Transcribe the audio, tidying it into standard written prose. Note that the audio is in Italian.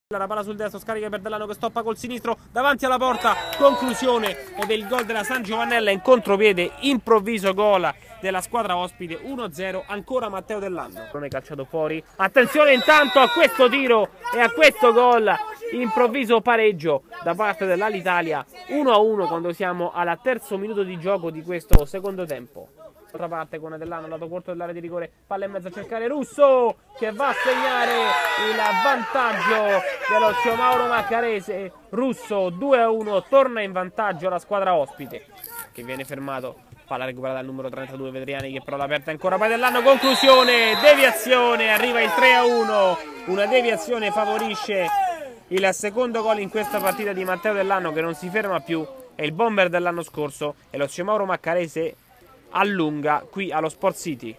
La palla sul destro, scarica per Dell'Anno che stoppa col sinistro davanti alla porta, conclusione ed è il gol della San Giovannella in contropiede, improvviso gol della squadra ospite, 1-0, ancora Matteo Dell'Anno. Non è calciato fuori, attenzione intanto a questo tiro e a questo gol, improvviso pareggio da parte dell'Alitalia, 1-1 quando siamo al terzo minuto di gioco di questo secondo tempo. D'altra parte con Dell'Anno, lato corto dell'area di rigore, palla in mezzo a cercare Russo che va a segnare il vantaggio dello Zio Mauro Maccarese. Russo 2-1, torna in vantaggio la squadra ospite che viene fermato, palla recuperata dal numero 32 Vedriani che però l'aperta ancora, poi Dell'Anno, conclusione, deviazione, arriva il 3-1, una deviazione favorisce il secondo gol in questa partita di Matteo Dell'Anno che non si ferma più, è il bomber dell'anno scorso e lo Zio Mauro Maccarese allunga qui allo Sport City.